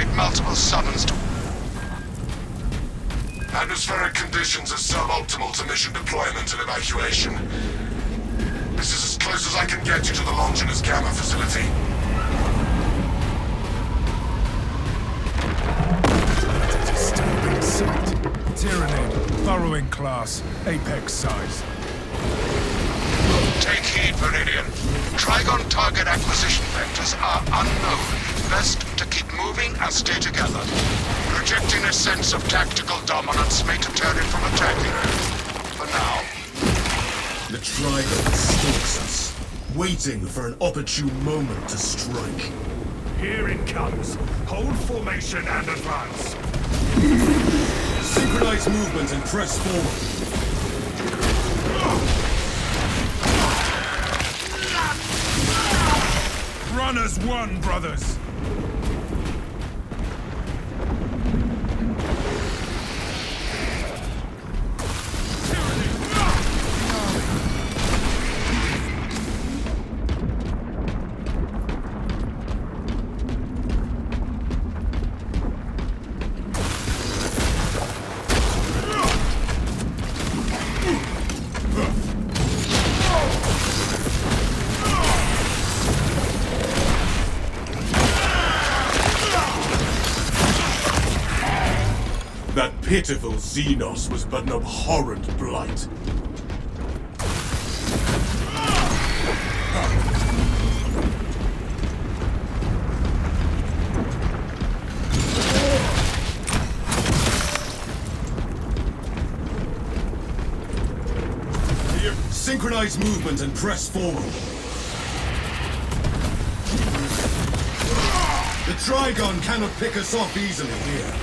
generate multiple summons to... Atmospheric conditions are suboptimal to mission deployment and evacuation. This is as close as I can get you to the Longinus Gamma facility. Disturbing sight. Tyrannid, burrowing class, apex size. Take heed, Viridian. Trigon target acquisition vectors are unknown. Best to keep moving and stay together. Projecting a sense of tactical dominance may deter it from attacking. For now. The Trigon stalks us, waiting for an opportune moment to strike. Here it comes. Hold formation and advance. Synchronize movement and press forward. Run as one, brothers! That pitiful Xenos was but an abhorrent blight. Synchronize movement and press forward. The Trigon cannot pick us off easily here.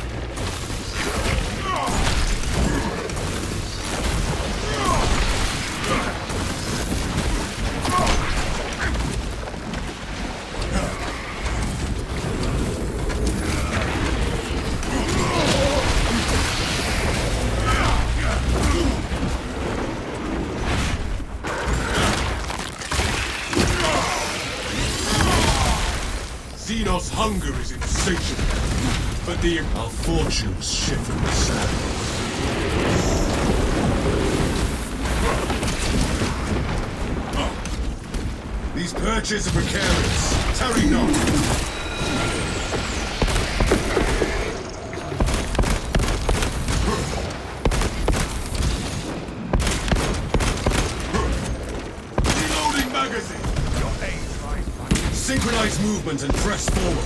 Xenos' hunger is insatiable, but our fortunes shift with the sand. These perches are precarious. Tarry not. Reloading magazine. Your aim, right? Synchronize movement and press forward.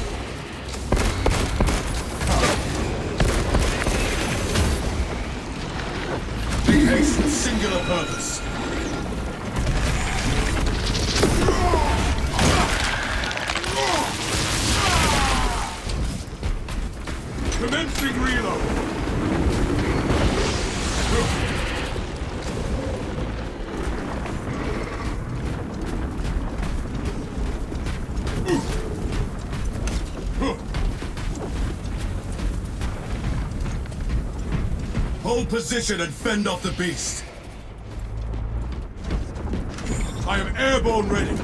Make haste with singular purpose. Commencing reload. Hold position and fend off the beast. I am airborne ready.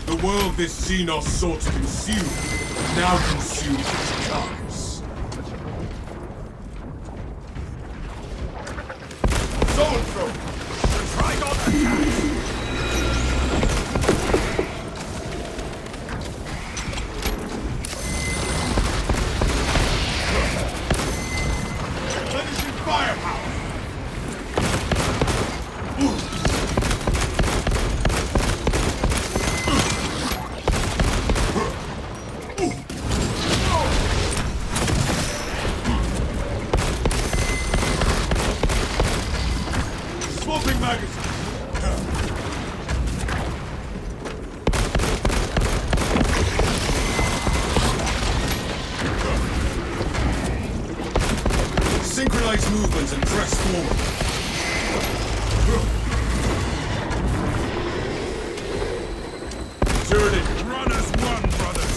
The world this Xenos sought to consume now consumes its carcass. Zone throw! Trigon attacks! Replenishing firepower! Swapping magazine! Synchronize movement and press forward. Tyranid, Run as one, brothers!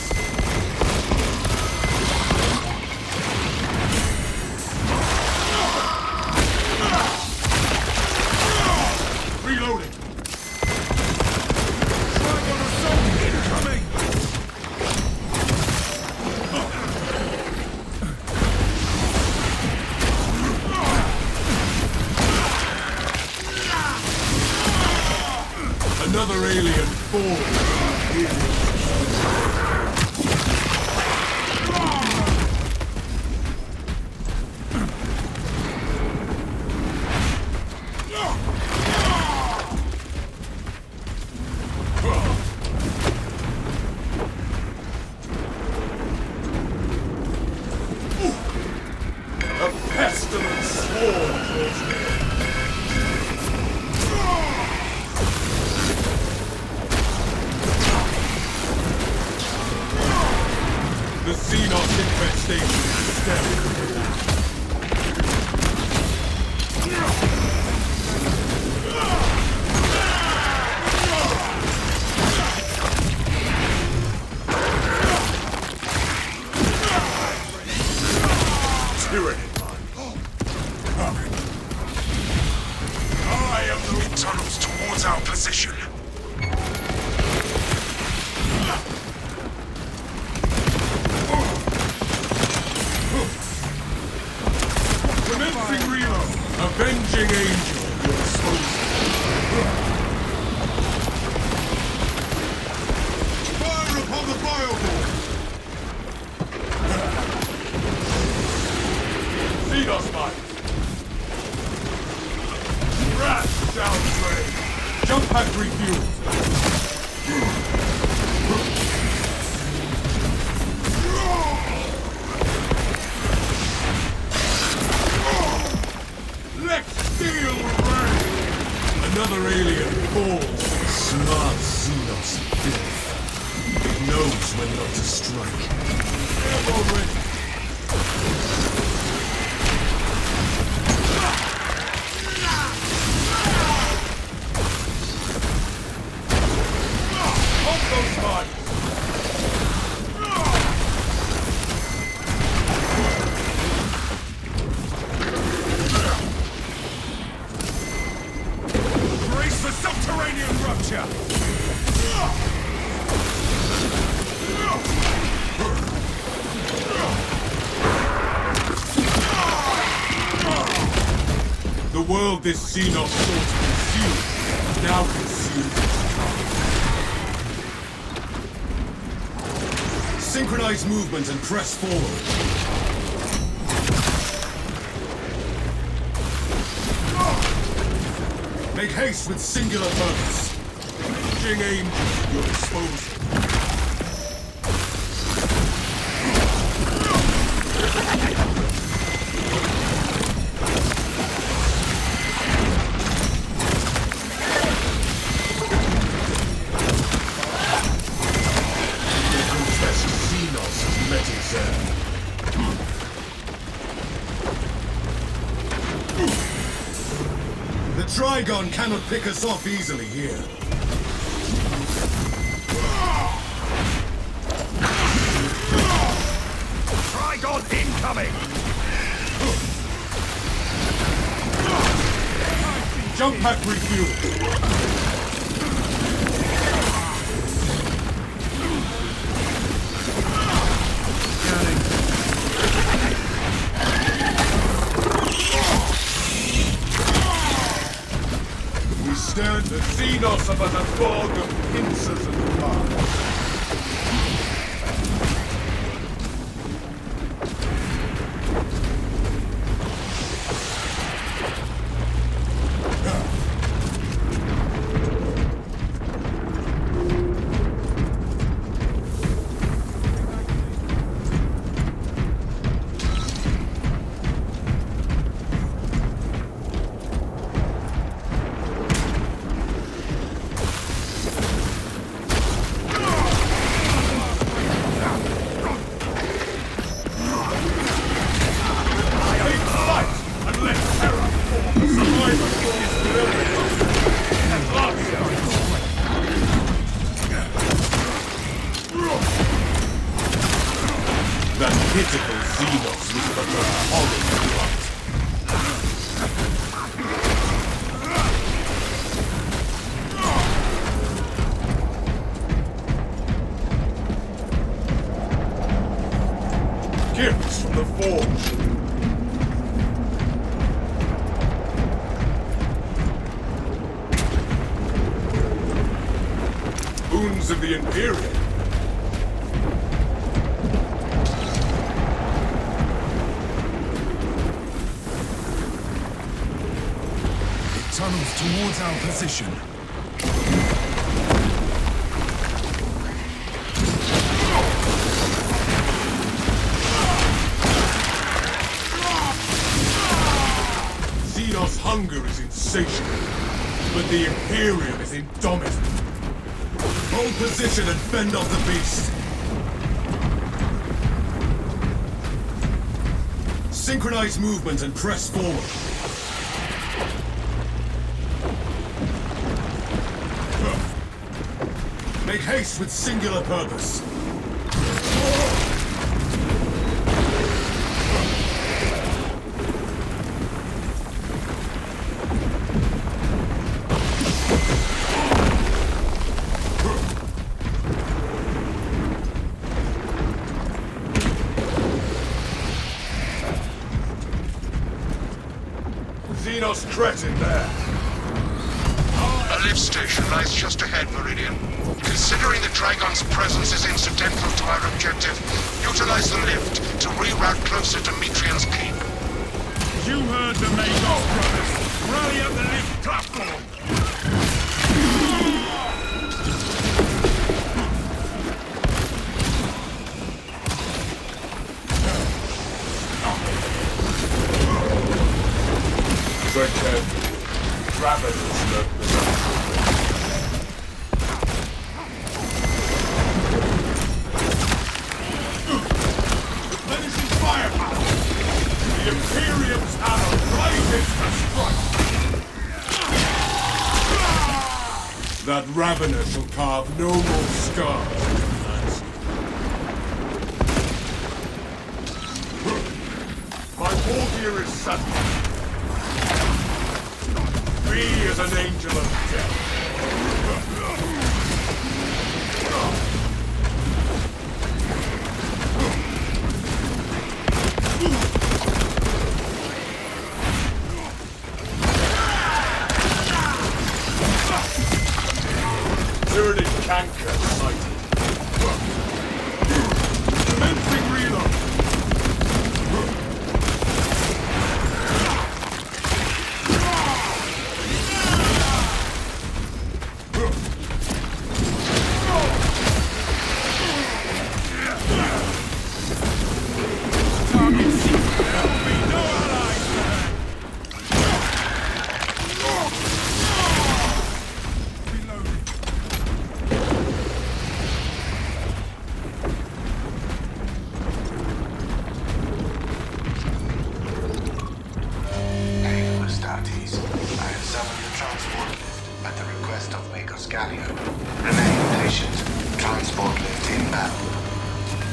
war draws near. The Xenos infestation is sterile. Tyranny. I am the Tunnels towards our position. Commencing reload. Avenging Angel, your disposal. Fire upon the fireball! Xenos mine! Rat down drain! Jump pack refuel! Let's steal rain! Another alien falls. Smart Xenos filth. It knows when not to strike. Airborne ready. Hold those mines! brace for subterranean rupture. The world this Xenos sought to consume now consumes its. Synchronize movement and press forward. Make haste with singular purpose. Raging aim at your disposal. The Trigon cannot pick us off easily here. Trigon incoming! Jump pack refuel. We stand the Xenos of a fog of pincers and parts. That pitiful Xenos was but a hollow rot. Gifts from the Forge. Boons of the Imperium. Tunnels towards our position. Xenos' hunger is insatiable, but the Imperium is indomitable. Hold position and fend off the beast. Synchronize movement and press forward. Make haste with singular purpose. Xenos cretin there. A lift station lies just ahead, Meridian. Considering the Trigon's presence is incidental to our objective, utilize the lift to reroute closer to Metrian's keep. You heard the Magos, brothers. Rally up the lift platform. Tread carefully. Ravenous lurk below. Replenishing firepower! The Imperium's hammer rises to strike! That Ravener shall carve no more scars into the landscape. My war gear is settled. Be as an angel of death. Turning canker sighted. Commencing reload.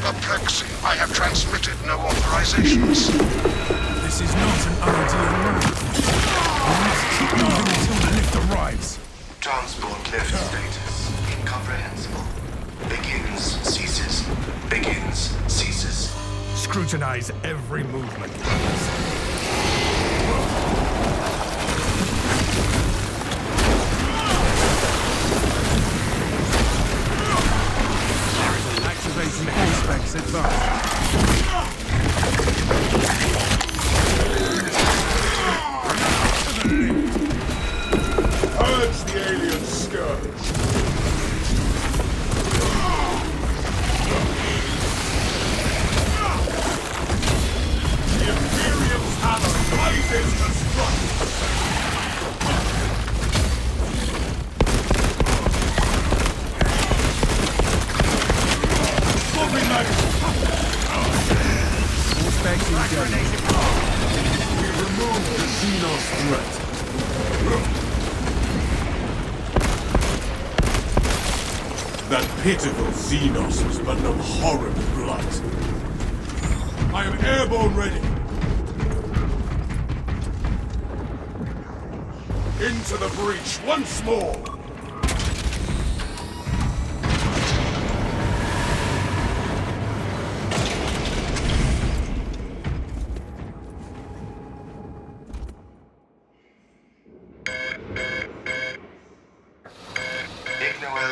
Perplexing. I have transmitted no authorizations. This is not an ideal route. We must keep moving until the lift arrives. Transport lift status incomprehensible. Begins, ceases. Begins, ceases. Scrutinize every movement. Activating aspects advanced. Purge the alien scourge. The Imperium's hammer rises to strike. Swapping magazine. We remove the Xenos threat. That pitiful Xenos was but an abhorrent blight. I am airborne ready. Into the breach once more.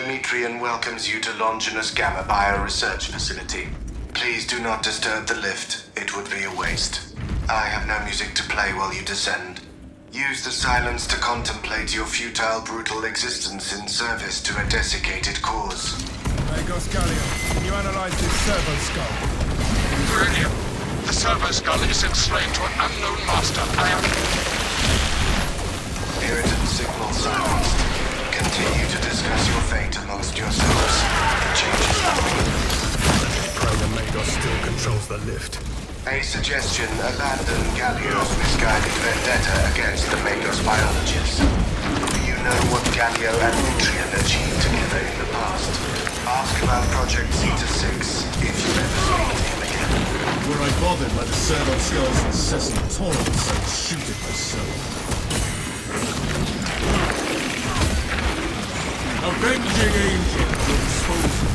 Metrian welcomes you to Longinus Gamma Bioresearch Facility. Please do not disturb the lift. It would be a waste. I have no music to play while you descend. Use the silence to contemplate your futile, brutal existence in service to a desiccated cause. Magos, can you analyze this servo skull? Brilliant. The servo skull is enslaved to an unknown master. I am... Spirited signal silenced. Continue to discuss your fate amongst yourselves. It changes nothing. Pray the Magos still controls the lift. A suggestion: abandon Gallio's misguided vendetta against the Magos biologists. You know what Gallio and Mitrian achieved together in the past. Ask about Project Zeta-6 if you ever speak to him again. Were I bothered by the Servo Skull's incessant taunts, I'd shoot it myself. Avenging Angel will dispose of.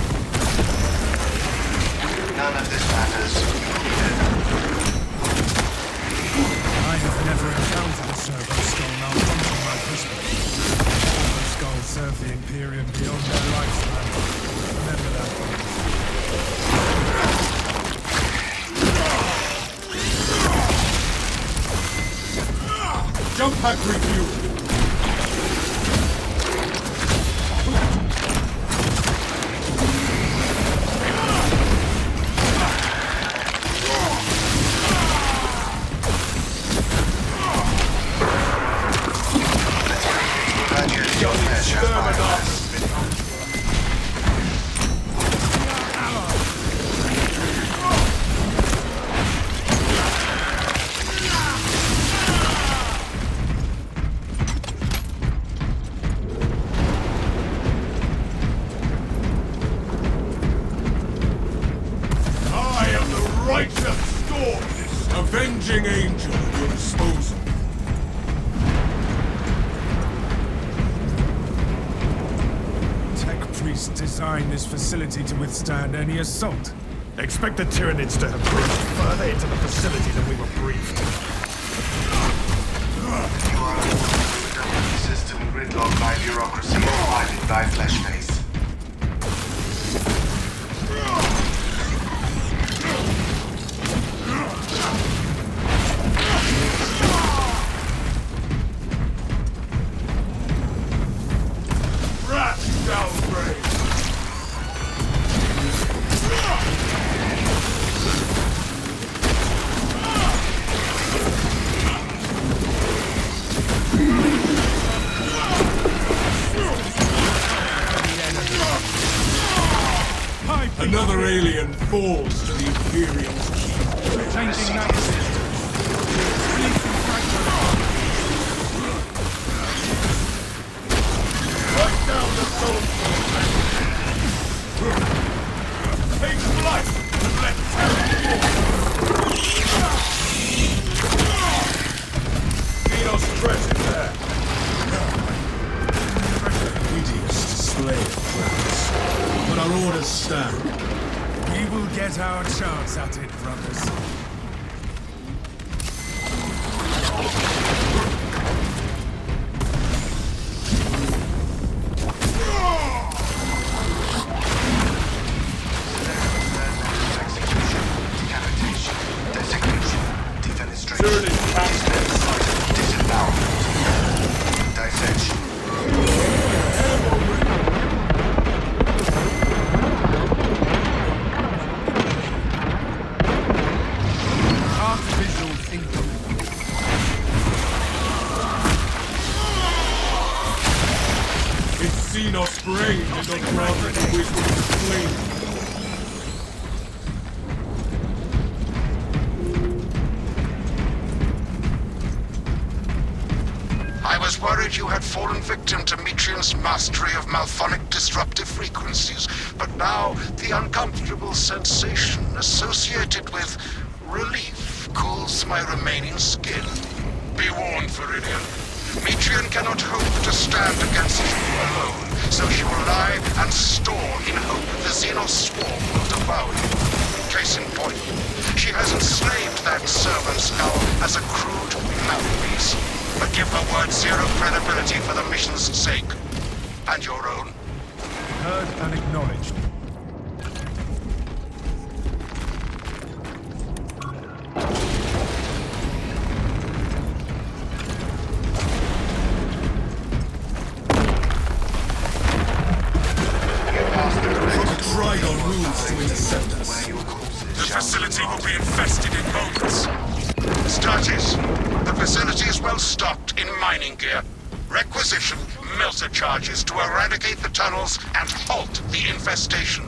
None of this matters. I have never encountered a servo skull malfunction like this one. Servo skulls serve the Imperium beyond their lifespan. Remember that. Jump pack refuel! Avenging Angel at your disposal. Tech priests designed this facility to withstand any assault. Expect the Tyranids to have breached further into the facility than we were briefed. You are a government system gridlocked by bureaucracy and divided by flesh face. Another alien falls to the Imperium's keep. Changing map system. Releasing fragment. Right down the soul. Take flight and let terror Xenos threat in there. Hideous display of plans. But our orders stand. We will get our chance at it, brothers. Execution, decapitation, desecration, defenestration, disembowelment, dissection. Artificial thinking. Its Xenos brain did not grant it the wisdom to flame. I was worried you had fallen victim to Mitrian's mastery of malphonic disruptive frequencies, but now the uncomfortable sensation associated with relief cools my remaining skin. Be warned, Viridian. Mitrian cannot hope to stand against you alone, so she will lie and store in hope the Xenos swarm will devour you. Case in point, she has enslaved that servant skull as a crude mouthpiece. But give her word zero credibility for the mission's sake. And your own. Heard and acknowledged. Trigon moves to intercept us. The facility will be infested in moments. Started. The facility is well stocked in mining gear. Requisition melter charges to eradicate the tunnels and halt the infestation.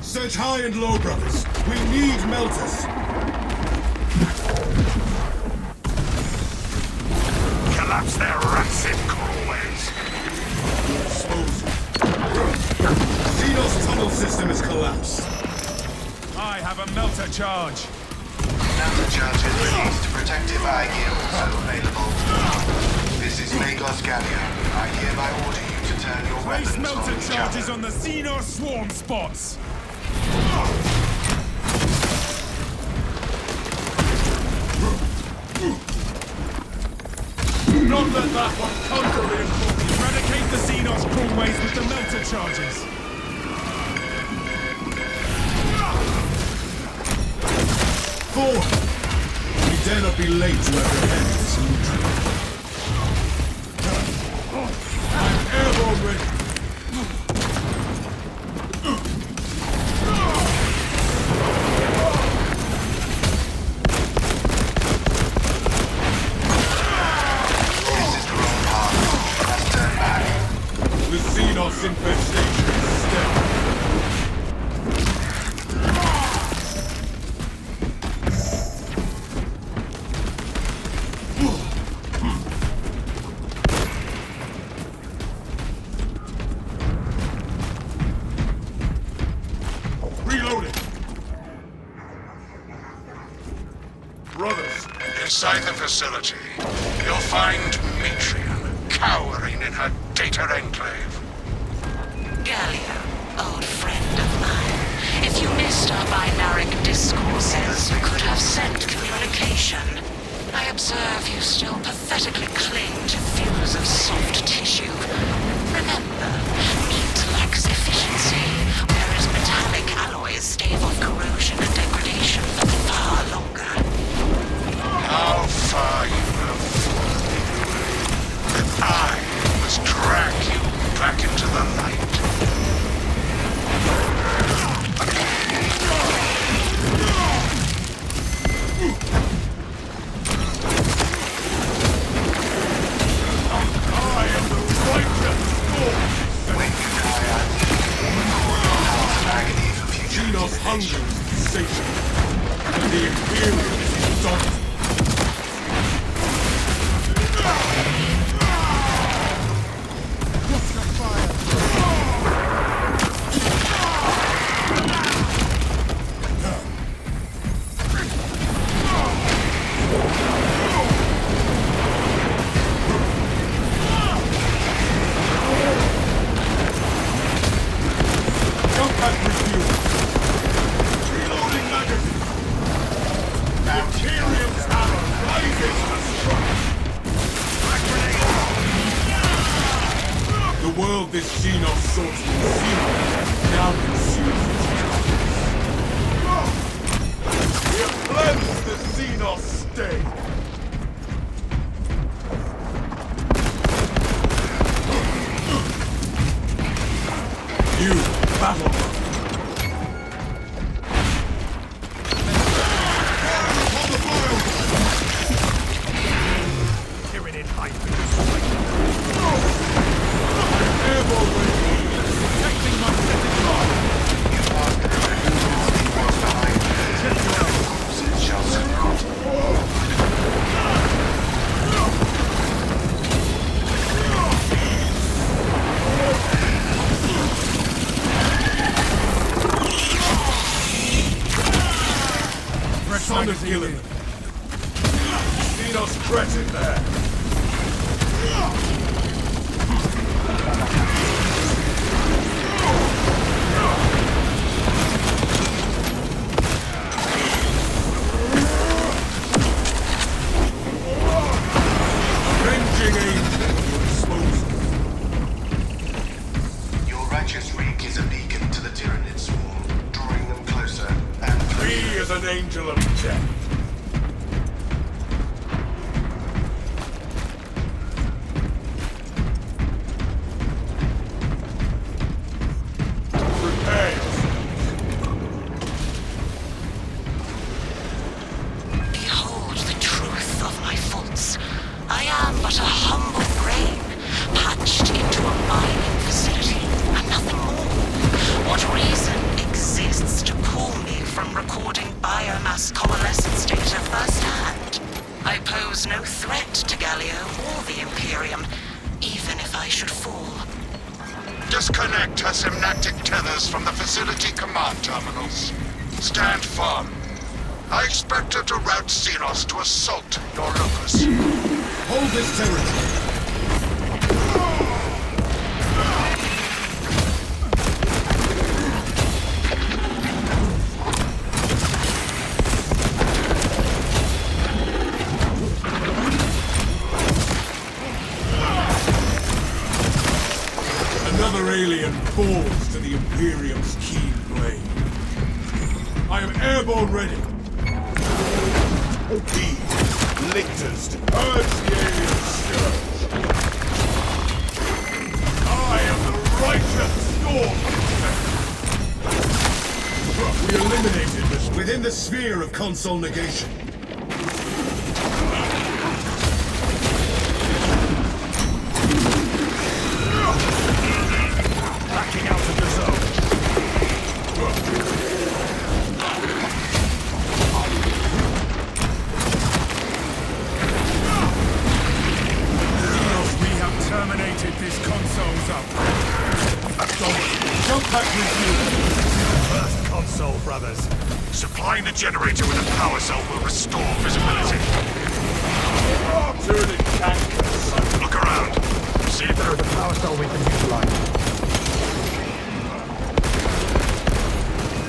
Search high and low, brothers. We need melters. Collapse their rancid crawlways. Exposed. Xenos tunnel system is collapsed. I have a melter charge. Melter charges released. Protective eye gear also available. This is Magos Gallia. I hereby order you to turn your Place weapons on melter each charges other. on the Xenos swarm spots. Not let that one counter reinforce. Eradicate the Xenos crawlways with the melter charges. Forward! We dare not be late to apprehend this neutral. I'm airborne ready. This is the wrong path. Let's turn back. The Xenos infestation is steady. Reloading! Brothers, Inside the facility, you'll find Matrion cowering in her data enclave. Gallia, old friend of mine. If you missed our binaric discourses, you could have sent communication. I observe you still pathetically cling to views of soft tissue. Remember, meat lacks efficiency, whereas metallic alloys stave off corrosion and degradation for far longer. How far you have fallen. I must drag you back into the light. I am the righteous force! When you die, I will call agony for future Xenos hunger utilization. is insatiable, and the Imperium is daunted. Jump back refuel! Reloading magazine! Imperium's hammer rises to strike! The world this Xenos sought to conceal now consumes its darkness. We have cleansed the Xenos stain! You, battle! On the fire! Tyranid hype. Airborne ready! Protecting my setting line. What's behind the corpses shall soon rot. Red Son of magazine Gillen! in. Xenos cretin there! Avenging angel to expose them. Your righteous reek is a beacon to the Tyranid swarm, drawing them closer and Me is an angel of death. I pose no threat to Galio or the Imperium, even if I should fall. Disconnect her synaptic tethers from the facility command terminals. Stand firm. I expect her to route Xenos to assault your locus. Hold this territory. Another alien falls to the Imperium's keen blade. I am airborne ready. These lictors urge the alien scourge. I am the righteous storm. We eliminated this within the sphere of console negation. Backing out of the zone. We have terminated this console's up. Jump pack refuel. First console, brothers. Supplying the generator with a power cell will restore visibility. Turning tankers. Look around. See if there are The power cell we can utilize.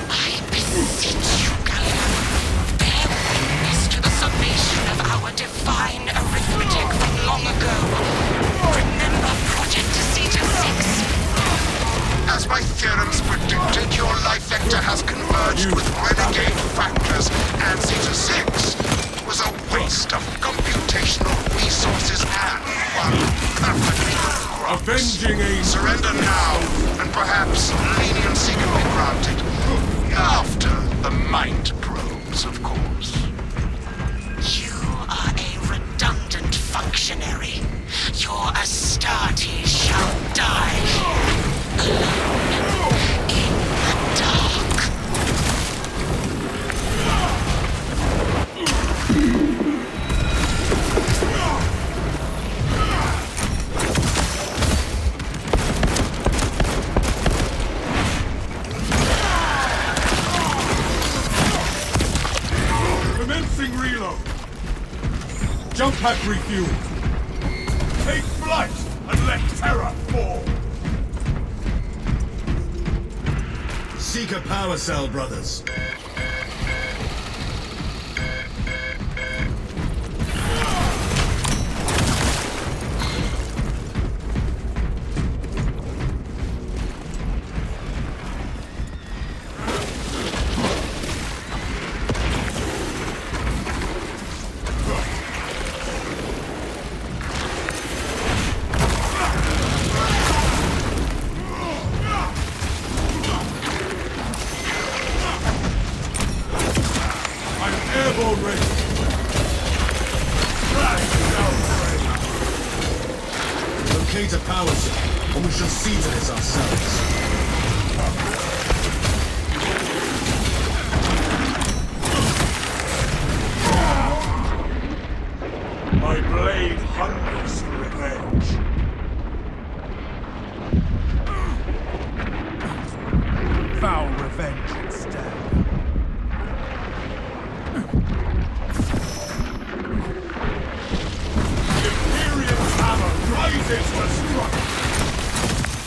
I beseech you, Galio. Bear witness to the summation of our divine arithmetic from long ago. Remember Project Zeta 6? As my theorems predicted, your life vector has converged with renegade factors, and Zeta 6 was a waste of computational resources and one perfectly corrupt. Avenging angel. Surrender now, and perhaps leniency can be granted. After the mind probes, of course. You are a redundant functionary. Your Astartes shall die here, alone, in the dark. Commencing reload. Jump pack refuel. Take flight and let terror fall. Seek a power cell, brothers. Airborne ready. Locate a power cell, and we shall see to this ourselves. My blade hungers for revenge. Foul revenge instead. Imperial hammer rises to strike.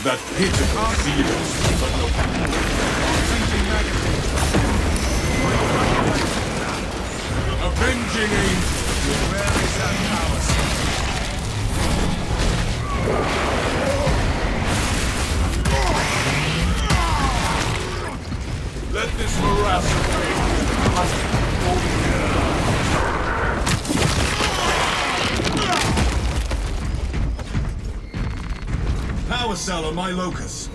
That pitiful Xenos, but no Changing magazine. avenging angel. Where is that power cell? Let this power cell on my locus.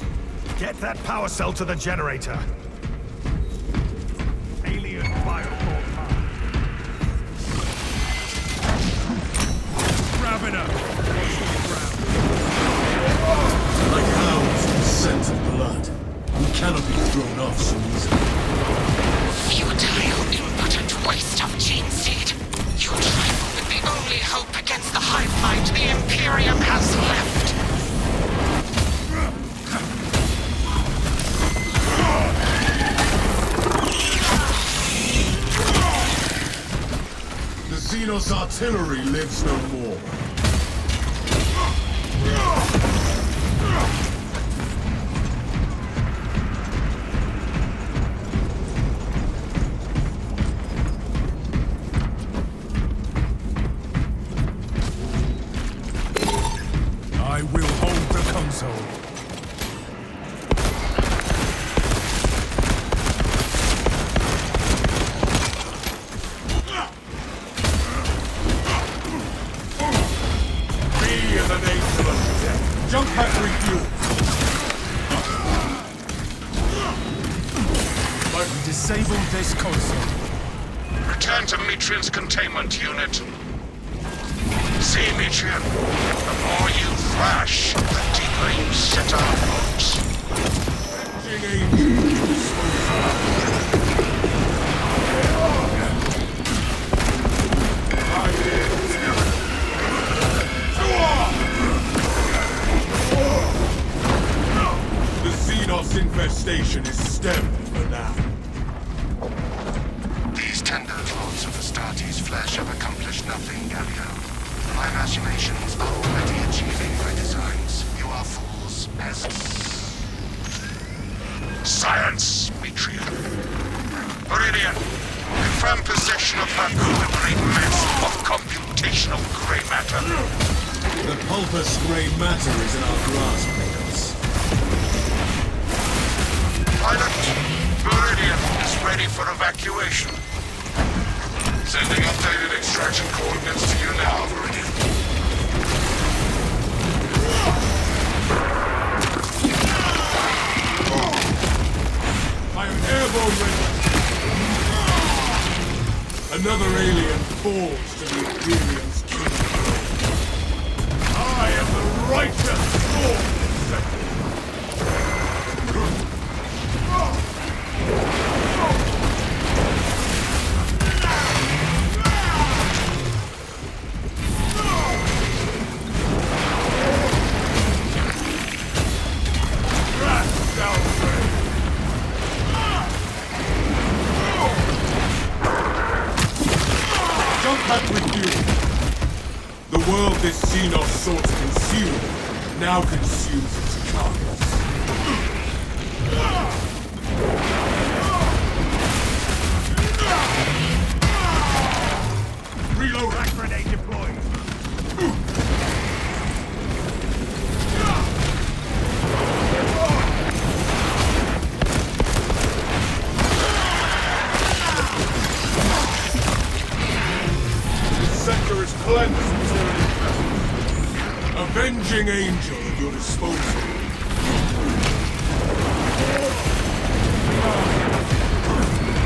Get that power cell to the generator. Alien bioform. Grabbing her. Like hounds in the scent of blood. We cannot be thrown off so easily. Futile, impotent waste of gene seed. You trifle with the what the Imperium has left. The Xenos artillery lives no more. I will hold the console. Be in the nature of death. Jump pack refuel. We disable this console. Return to Metrian's containment unit. See, Metrian, the more you thrash, the deeper you set our hopes. The Xenos infestation is stemmed for now. These tender thoughts of Astartes' flesh have accomplished nothing, Galio. My machinations are already achieving my designs. You are fools, peasants. Science, Metrian. Viridian, confirm possession of that quivering mess of computational gray matter. The pulpous gray matter is in our grasp, Kratos. Pilot, Viridian is ready for evacuation. Sending updated extraction coordinates to you now, Viridian. I am airborne ready. Another alien falls to the Imperium's kingdom. I am the righteous Lord. The world this Xenos sought to consume now consumes its carcass. Reload! Crack grenade deployed. Sector is cleansed from tyranny presence. Avenging angel at your disposal.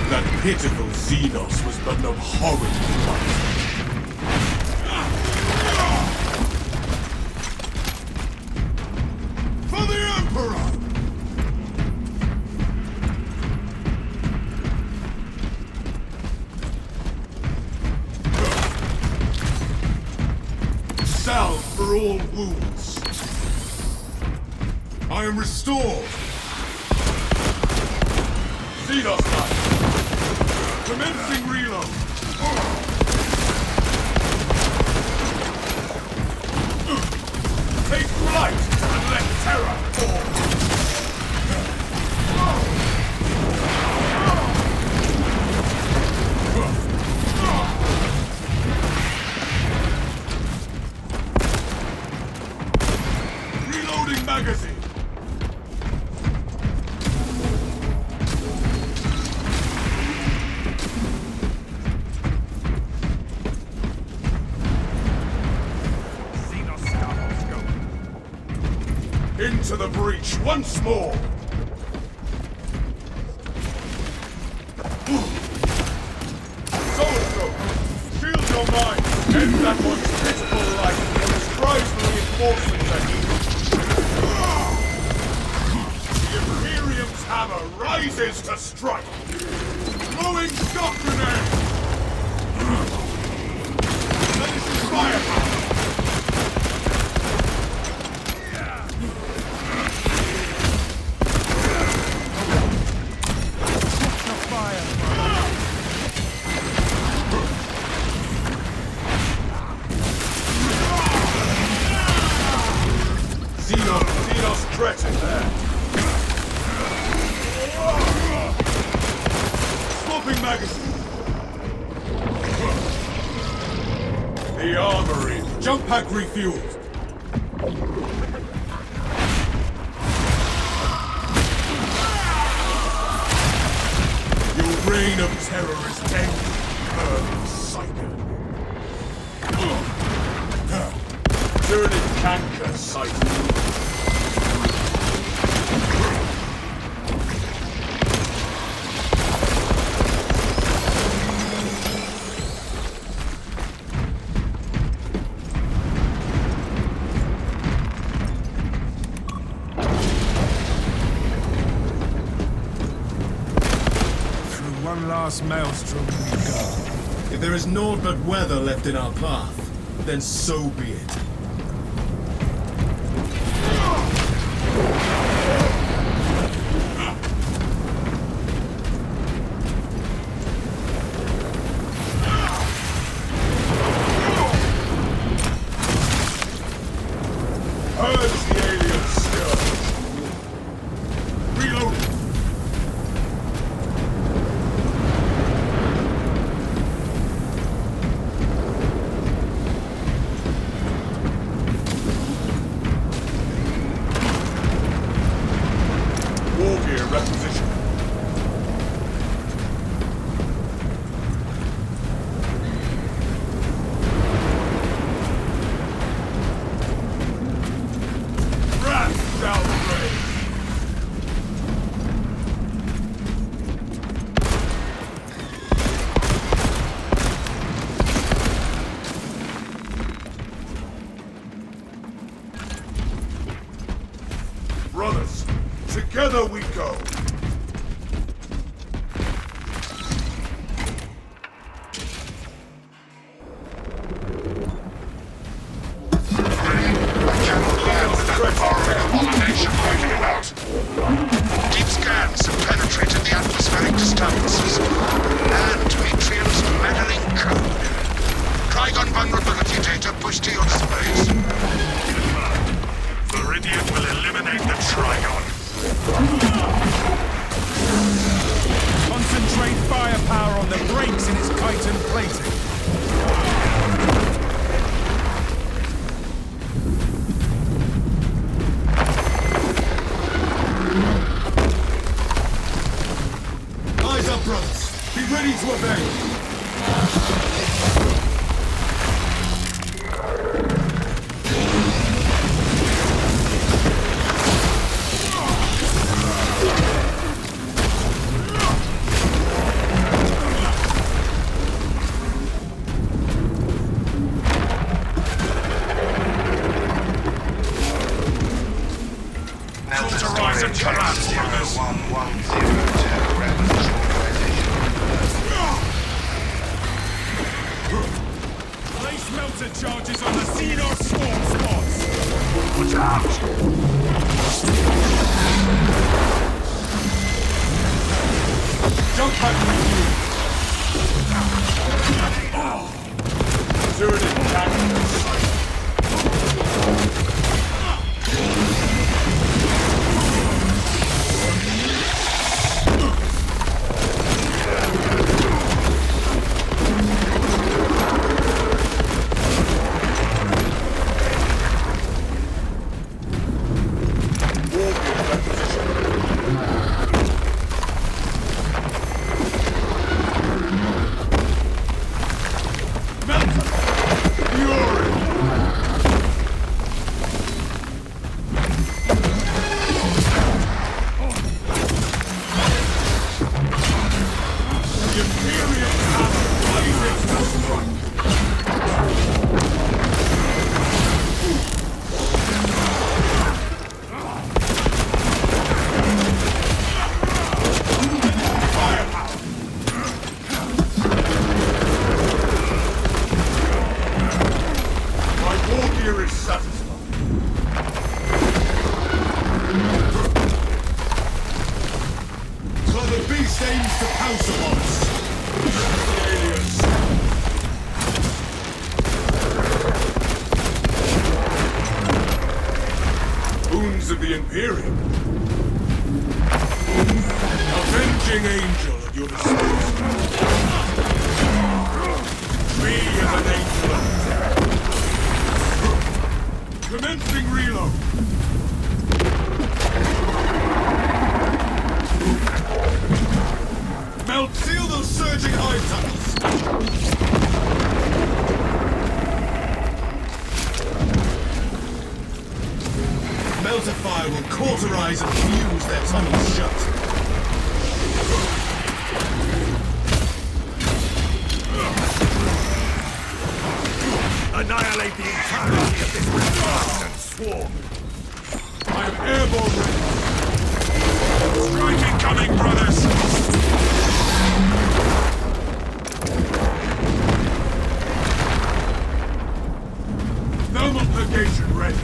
That pitiful Xenos was but an abhorrent blight. For the Emperor! Salve for all wounds. I am restored. Xenos life. Commencing reload. Take flight and let terror fall. Reloading magazine. Xenos Scout. Into the breach once more! So-and-so! Shield your mind! End that one's pitiful life! And strive for reinforcements I need! The Imperium's hammer rises to strike! Throwing shock grenade! Finishing firepower! The armory. Jump pack refueled. Your reign of terror is ended, murdered psycho. Tyranid canker sighted. One last maelstrom we go. If there is naught but weather left in our path, then so be it. Purge the alien scourge. Reload. War gear requisition. Wrath shall reign. Brothers, together we go. Deep scans have penetrated the atmospheric disturbances and Metrium's meddling code. Trigon vulnerability data pushed to your displays. Viridian will eliminate the Trigon. Concentrate firepower on the brakes in its chitin plating. Eyes up, brothers. Be ready to obey. Rise and collapse, brothers. 1102 rapid visualization. Place melter charges on the Xenos swarm spots. Watch out! Jump pack refueled. Tyranid canker sighted. Of the Imperium. Avenging angel at your disposal. Me as an angel of death. I will cauterize and fuse their tunnels shut. Annihilate the entirety of this repugnant swarm! I am airborne ready. Strike incoming, brothers! Thermal purgation ready.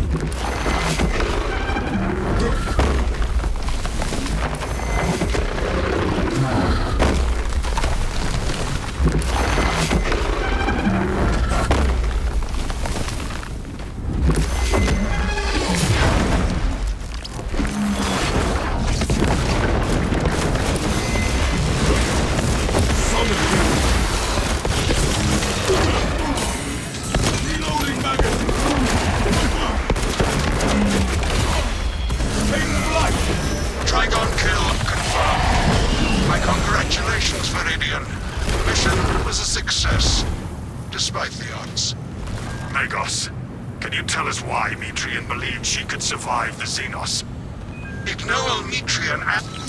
Reloading magazine. Take flight. Trigon kill confirmed. My congratulations, Viridian. The mission was a success, despite the odds. Magos, can you tell us why Metrian believed she could survive the Xenos? Ignoel Metrian and